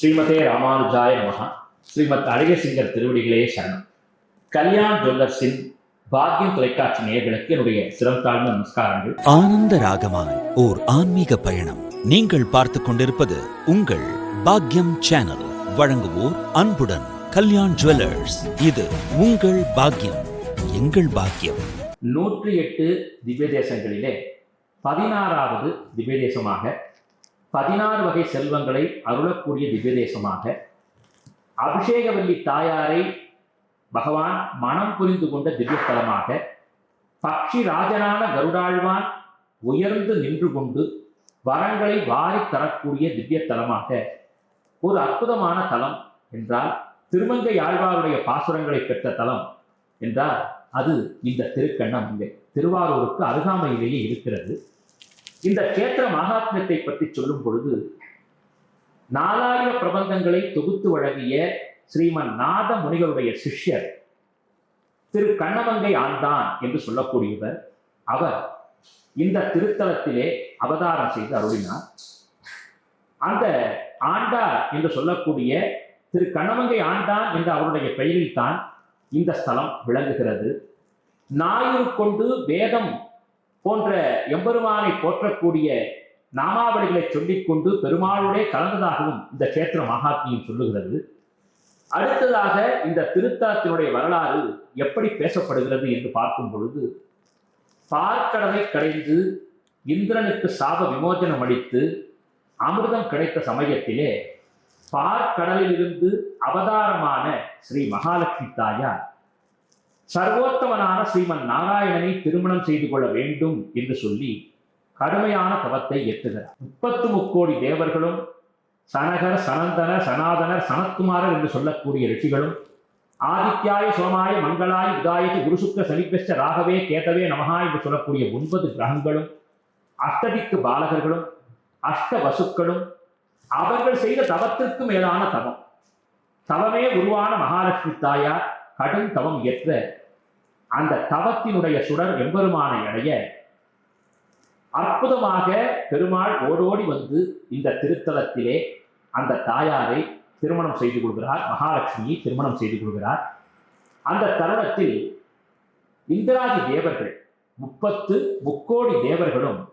ஸ்ரீமதே ராமானுஜாய நமஹ. ஸ்ரீமத் அழகசிங்கர் திருவடிகளே சரணம். கல்யாண் ஜுவல்லர்ஸின் பாக்கியம் தொலைக்காட்சி நேயர்களுக்கு என்னுடைய சிறந்தாழ்ந்த நமஸ்காரங்கள். ஆனந்த ராகமாய் ஓர் ஆன்மீக பயணம். நீங்கள் பார்த்து கொண்டிருப்பது உங்கள் பாக்யம் சேனல். வழங்குவோர் அன்புடன் கல்யாண் ஜுவல்லர்ஸ். இது உங்கள் பாக்கியம், எங்கள் பாக்கியம். 108 திவ்ய தேசங்களிலே 16வது திவ்ய தேசமாக 16 வகை செல்வங்களை அருளக்கூடிய திவ்ய தேசமாக அபிஷேகவல்லி தாயாரை பகவான் மனம் புரிந்து கொண்ட திவ்யஸ்தலமாக பக்ஷி ராஜனான கருடாழ்வான் உயர்ந்து நின்று கொண்டு வரங்களை வாரி தரக்கூடிய திவ்யத்தலமாக ஒரு அற்புதமான தலம் என்றால், திருமங்கை ஆழ்வாருடைய பாசுரங்களை பெற்ற தலம் என்றால் அது இந்த திருக்கண்ணமங்கை. திருவாரூருக்கு அருகாமையிலேயே இருக்கிறது. இந்த கேத்திர மகாத்மியத்தை பற்றி சொல்லும் பொழுது 4000 பிரபந்தங்களை தொகுத்து வழங்கிய ஸ்ரீமன் நாத முனிகளுடைய சிஷ்யர் திரு கண்ணமங்கை ஆண்டான் என்று சொல்லக்கூடியவர். அவர் இந்த திருத்தலத்திலே அவதாரம் செய்து அருளினார். அந்த ஆண்டார் என்று சொல்லக்கூடிய திரு கண்ணமங்கை ஆண்டான் என்ற அவருடைய பெயரில் தான் இந்த ஸ்தலம் விளங்குகிறது. ஞாயிறு கொண்டு வேதம் போன்ற எம்பெருமானை போற்றக்கூடிய நாமாவளிகளை சொல்லிக்கொண்டு பெருமாளுடைய கலந்ததாகவும் இந்த கேத்திர மகாத்மியம் சொல்லுகிறது. அடுத்ததாக இந்த திருத்தலத்தினுடைய வரலாறு எப்படி பேசப்படுகிறது என்று பார்க்கும் பொழுது, பார்க்கடலை கடைந்து இந்திரனுக்கு சாப விமோசனம் அளித்து அமிர்தம் கிடைத்த சமயத்திலே பார்க்கடலிலிருந்து அவதாரமான ஸ்ரீ மகாலட்சுமி தாயார் சர்வோத்தமனான ஸ்ரீமன் நாராயணனை திருமணம் செய்து கொள்ள வேண்டும் என்று சொல்லி கடுமையான தவத்தை ஏற்றுகிறார். 33 கோடி தேவர்களும் சனகர், சனந்தனர், சனாதனர், சனத்குமாரர் என்று சொல்லக்கூடிய ரிஷிகளும் ஆதித்யாய சோமாய மங்களாய உதாயத்து குருசுக்க சனிப்பெஷ்ட ராகவே கேதவே நமஹா என்று சொல்லக்கூடிய 9 கிரகங்களும் அஷ்டதிக்கு பாலகர்களும் அஷ்ட வசுக்களும் அவர்கள் செய்த தவத்திற்கு மேலான தவம், தவமே உருவான மகாலட்சுமி தாயார் கடும் தவம் ஏற்ற அந்த தவத்தினுடைய சுடர் எம்பெருமானை அடைய அற்புதமாக பெருமாள் ஓடோடி வந்து இந்த திருத்தலத்திலே அந்த தாயாரை திருமணம் செய்து கொள்கிறார். மகாலட்சுமியை திருமணம் செய்து கொள்கிறார். அந்த தருணத்தில் இந்திராதி தேவர்கள் 30 முக்கோடி தேவர்களும்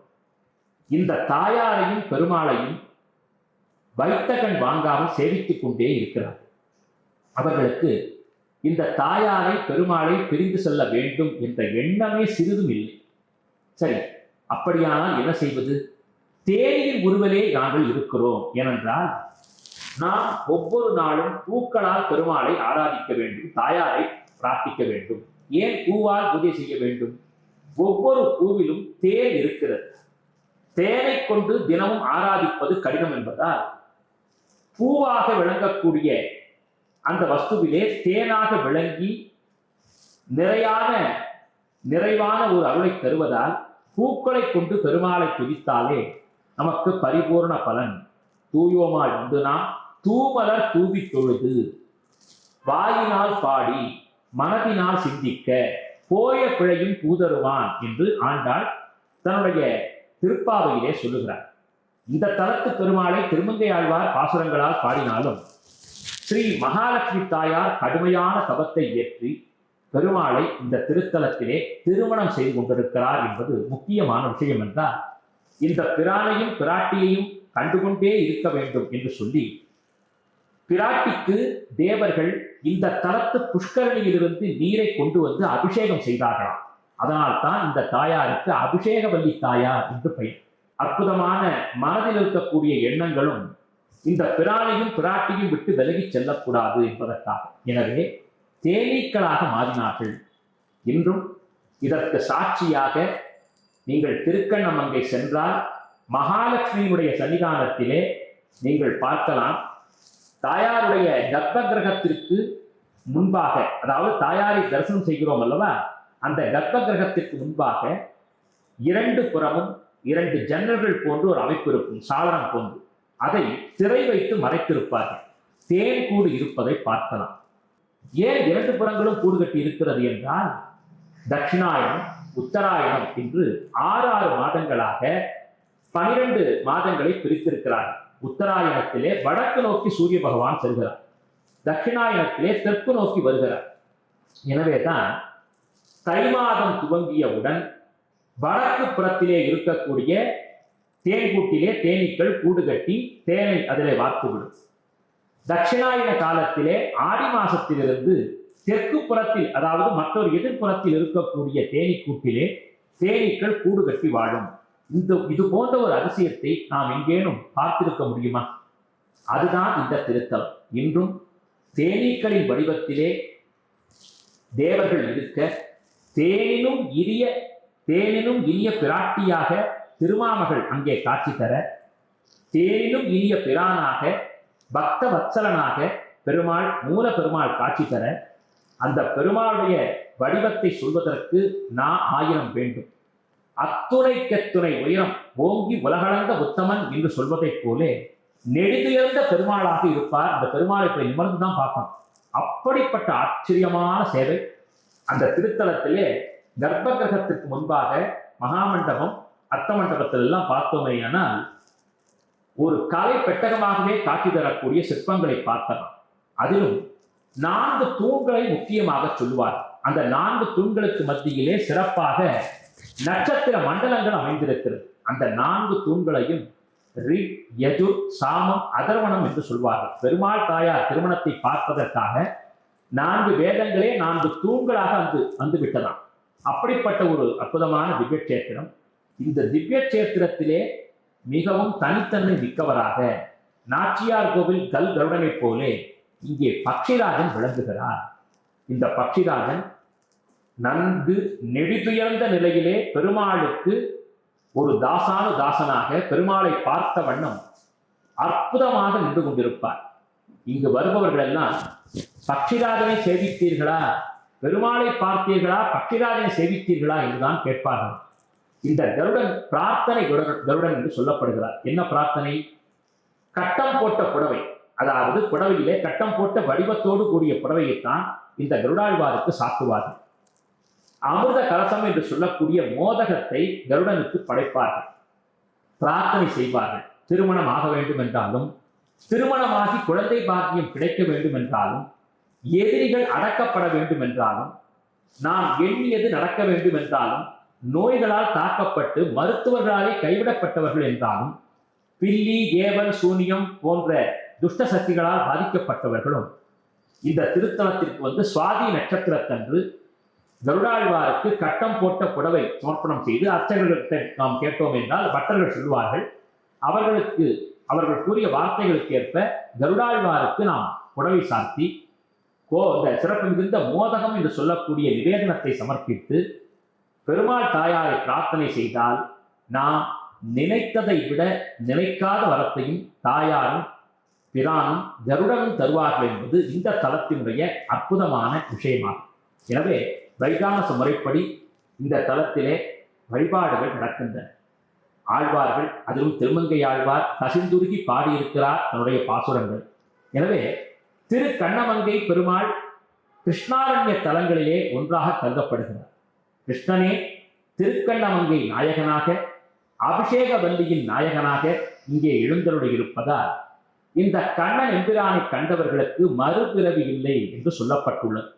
இந்த தாயாரையும் பெருமாளையும் வைத்த கண் வாங்காமல் சேவித்துக் கொண்டே இருக்கிறார். அவர்களுக்கு இந்த தாயாரை பெருமாளை பிரிந்து செல்ல வேண்டும் என்ற எண்ணமே சிறிதும் இல்லை. சரி, அப்படியானால் என்ன செய்வது? தேனியின் உருவலே நாங்கள் இருக்கிறோம். ஏனென்றால் நாம் ஒவ்வொரு நாளும் பூக்களால் பெருமாளை ஆராதிக்க வேண்டும், தாயாரை பிரார்த்திக்க வேண்டும். ஏன் பூவால் பூஜை செய்ய வேண்டும்? ஒவ்வொரு பூவிலும் தேன் இருக்கிறது. தேனை கொண்டு தினமும் ஆராதிப்பது கடினம் என்பதால் பூவாக விளங்கக்கூடிய அந்த வஸ்துவிலே தேனாக விளங்கி நிறைவான ஒரு அருளை தருவதால் பூக்களை கொண்டு பெருமாளை துதித்தாலே நமக்கு பரிபூர்ண பலன். தூயோமாய் வந்து நாம் தூமலர் தூவி தொழுது வாயினால் பாடி மனதினால் சிந்திக்க போய பிழையும் பூதருவான் என்று ஆண்டாள் தன்னுடைய திருப்பாவையிலே சொல்லுகிறார். இந்த தலத்து பெருமாளை திருமங்கை ஆழ்வார் பாசுரங்களால் பாடினாலும் ஸ்ரீ மகாலட்சுமி தாயார் கடுமையான தவத்தை ஏற்றி பெருமாளை இந்த திருத்தலத்திலே திருமணம் செய்து கொண்டிருக்கிறார் என்பது முக்கியமான விஷயம் என்றால், இந்த பிரானையும் பிராட்டியையும் கண்டுகொண்டே இருக்க வேண்டும் என்று சொல்லி பிராட்டிக்கு தேவர்கள் இந்த தலத்து புஷ்கரணியிலிருந்து நீரை கொண்டு வந்து அபிஷேகம் செய்தார்களாம். அதனால் தான் இந்த தாயாருக்கு அபிஷேகவல்லி தாயார் என்று பெயர். அற்புதமான மனதில் இருக்கக்கூடிய எண்ணங்களும் இந்த பிரானையும் பிராட்டியும் விட்டு விலகி செல்லக்கூடாது என்பதற்காக எனவே தேனீக்களாக மாறினார்கள். இன்றும் இதற்கு சாட்சியாக நீங்கள் திருக்கண்ணமங்கை சென்றால் மகாலட்சுமியினுடைய சன்னிதானத்திலே நீங்கள் பார்க்கலாம். தாயாருடைய கர்ப்ப கிரகத்திற்கு முன்பாக, அதாவது தாயாரை தரிசனம் செய்கிறோம் அல்லவா, அந்த கர்ப்ப கிரகத்திற்கு முன்பாக 2 புறமும் 2 ஜன்னல்கள் போன்று ஒரு அமைப்பு இருக்கும், சாளரம் போன்று. அதை திரை வைத்து மறைத்திருப்பார்கள். தேன் கூடு இருப்பதை பார்க்கலாம். ஏன் 2 புறங்களும் கூடு கட்டி இருக்கிறது என்றால், தட்சிணாயனம் உத்தராயணம் என்று 6 மாதங்களாக 12 மாதங்களை பிரித்திருக்கிறார்கள். உத்தராயணத்திலே வடக்கு நோக்கி சூரிய பகவான் செல்கிறார், தட்சிணாயனத்திலே தெற்கு நோக்கி வருகிறார். எனவேதான் தை மாதம் துவங்கியவுடன் வடக்கு புறத்திலே இருக்கக்கூடிய தேன்கூட்டிலே தேனீக்கள் கூடு கட்டி தேனை அதிலே வார்த்துவிடும். தட்சிணாயன காலத்திலே ஆடி மாசத்திலிருந்து தெற்கு புறத்தில், அதாவது மற்றொரு எதிர்ப்புறத்தில் இருக்கக்கூடிய தேனீக்கூட்டிலே தேனீக்கள் கூடு கட்டி வாழும். இது போன்ற ஒரு அதிசயத்தை நாம் எங்கேனும் பார்த்திருக்க முடியுமா? அதுதான் இந்த திருத்தலம். இன்றும் தேனீக்களின் வடிவத்திலே தேவர்கள் இருக்க, தேனினும் இனிய பிராட்டியாக திருமாமகள் அங்கே காட்சி தர, தேனினும் இனிய பிரானாக பக்த வத்சலனாக பெருமாள் மூல பெருமாள் காட்சி தர, அந்த பெருமாளுடைய வடிவத்தை சொல்வதற்கு நான் 1000 வேண்டும். அத்துணைக்கத்துணை உயரம் ஓங்கி உலகளந்த உத்தமன் என்று சொல்வதைப் போலே நெடுதுயர்ந்த பெருமாளாக இருப்பார். அந்த பெருமாளை போய் நிமிர்ந்துதான் பார்க்கணும். அப்படிப்பட்ட ஆச்சரியமான சேவை அந்த திருத்தலத்திலே. கர்ப்ப கிரகத்திற்கு முன்பாக மகாமண்டபம், அர்த்த மண்டபத்தில் எல்லாம் பார்த்தோமேயானால் ஒரு கலை பெட்டகமாகவே காட்சி தரக்கூடிய சிற்பங்களை பார்க்கலாம். அதிலும் 4 தூண்களை முக்கியமாக சொல்லுவார். அந்த 4 தூண்களுக்கு மத்தியிலே சிறப்பாக நட்சத்திர மண்டலங்கள் அமைந்திருக்கிறது. அந்த 4 தூண்களையும் ரிக், யஜுர், சாமம், அதர்வணம் என்று சொல்வார்கள். பெருமாள் தாயார் திருமணத்தை பார்ப்பதற்காக 4 வேதங்களே 4 தூண்களாக வந்து விட்டதாம். அப்படிப்பட்ட ஒரு அற்புதமான திவ்ய கஷேத்திரம். இந்த திவ்ய கஷேத்திரத்திலே மிகவும் தனித்தன்மை மிக்கவராக நாச்சியார் கோவில் கருடனை போலே இங்கே பக்ஷிராஜன் விளங்குகிறார். இந்த பக்ஷிராஜன் நன்கு நெடுதுயர்ந்த நிலையிலே பெருமாளுக்கு ஒரு தாசனாக பெருமாளை பார்த்த வண்ணம் அற்புதமாக நின்று கொண்டிருப்பார். இங்கு வருபவர்கள் எல்லாம் பக்ஷிராஜனை சேவித்தீர்களா, பெருமாளை பார்த்தீர்களா, பக்ஷிராஜனை சேவித்தீர்களா என்றுதான் கேட்பார்கள். இந்த கருடன் பிரார்த்தனை கருடன் என்று சொல்லப்படுகிறார். என்ன பிரார்த்தனை? கட்டம் போட்ட புடவை, அதாவது புடவையிலே கட்டம் போட்ட வடிவத்தோடு கூடிய புடவையைத்தான் இந்த கருடாழ்வாருக்கு சாத்துவார்கள். அமிர்த கலசம் என்று சொல்லக்கூடிய மோதகத்தை கருடனுக்கு படைப்பார்கள், பிரார்த்தனை செய்வார்கள். திருமணம் ஆக வேண்டும் என்றாலும், திருமணமாகி குழந்தை பாக்கியம் கிடைக்க வேண்டும் என்றாலும், எதிரிகள் அடக்கப்பட வேண்டும் என்றாலும், நாம் எண்ணியது நடக்க வேண்டும் என்றாலும், நோய்களால் தாக்கப்பட்டு மருத்துவர்களாலே கைவிடப்பட்டவர்கள் என்றாலும், பில்லி, ஏவல், சூனியம் போன்ற துஷ்ட சக்திகளால் பாதிக்கப்பட்டவர்களும் இந்த திருத்தலத்திற்கு வந்து சுவாதி நட்சத்திரத்தன்று கருடாழ்வாருக்கு கட்டம் போட்ட புடவை சமர்ப்பணம் செய்து அர்ச்சகர்களிட்ட நாம் கேட்டோம் என்றால் பட்டர்கள் சொல்வார்கள். அவர்கள் கூறிய வார்த்தைகளுக்கு ஏற்ப கருடாழ்வாருக்கு நாம் புடவை சார்த்தி இந்த சிறப்பு மிகுந்த மோதகம் என்று சொல்லக்கூடிய நிவேதனத்தை சமர்ப்பித்து பெருமாள் தாயாரை பிரார்த்தனை செய்தால் நாம் நினைத்ததை விட நினைக்காத வரத்தையும் தாயாரும் பிரானும் கருடனும் தருவார்கள் என்பது இந்த தலத்தினுடைய அற்புதமான விஷயமாகும். எனவே வைகானச முறைப்படி இந்த தலத்திலே வழிபாடுகள் நடக்கின்றன. ஆழ்வார்கள், அதிலும் திருமங்கை ஆழ்வார் கசிந்துருகி பாடியிருக்கிறார் தன்னுடைய பாசுரங்கள். எனவே திரு கண்ணமங்கை பெருமாள் கிருஷ்ணாரண்ய தலங்களிலே ஒன்றாக கருதப்படுகிறார். கிருஷ்ணனே திருக்கண்ணமங்கை நாயகனாக, அபிஷேக வல்லியின் நாயகனாக இங்கே எழுந்தருளியிருப்பதால் இந்த கண்ணன் எம்பிரானை கண்டவர்களுக்கு மறுபிறவி இல்லை என்று சொல்லப்பட்டுள்ளது.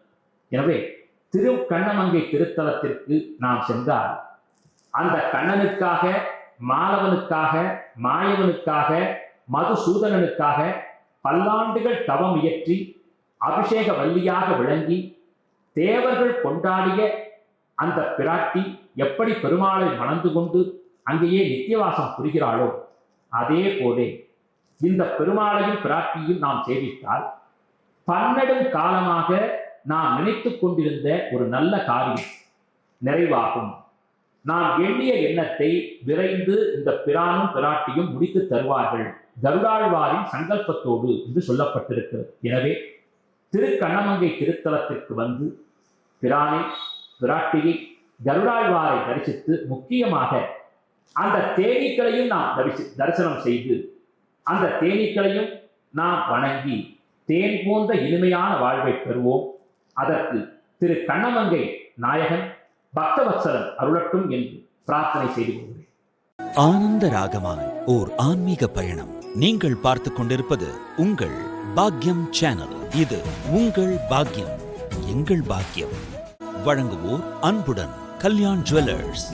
எனவே திரு கண்ணமங்கை திருத்தலத்திற்கு நாம் சென்றால் அந்த கண்ணனுக்காக, மாலவனுக்காக, மாயவனுக்காக, மதுசூதனனுக்காக பல்லாண்டுகள் தவம் இயற்றி அபிஷேக வல்லியாக விளங்கி தேவர்கள் கொண்டாடிய அந்த பிராட்டி எப்படி பெருமாளை மணந்து கொண்டு அங்கேயே நித்தியவாசம் புரிகிறாளோ அதே போலே இந்த பெருமாளையும் பிராட்டியும் நாம் சேவித்தால் பன்னெடும் காலமாக நாம் நினைத்து கொண்டிருந்த ஒரு நல்ல காரியம் நிறைவாகும். நாம் எண்ணிய எண்ணத்தை விரைந்து இந்த பிரானும் பிராட்டியும் முடித்து தருவார்கள் கருடாழ்வாரின் சங்கல்பத்தோடு என்று சொல்லப்பட்டிருக்கிறது. எனவே திருக்கண்ணமங்கை திருத்தலத்திற்கு வந்து பிரானை, பிராட்டியை, கருடாழ்வாரை தரிசித்து முக்கியமாக அந்த தேனீக்களையும் நாம் தரிசனம் செய்து அந்த தேனீக்களையும் நாம் வணங்கி தேன் போன்ற இனிமையான வாழ்வை பெறுவோம். அதற்கு திரு கண்ணமங்கை நாயகன் பக்தவத்சலன் அருளட்டும் என்று பிரார்த்தனை செய்து கொள்கிறேன். ஆனந்த ராகமாய் ஓர் ஆன்மீக பயணம் நீங்கள் பார்த்துக் கொண்டிருப்பது உங்கள் பாக்யம் சேனல். இது உங்கள் பாக்யம், எங்கள் பாக்கியம். வழங்குவோர் அன்புடன் கல்யாண் ஜுவல்லர்ஸ்.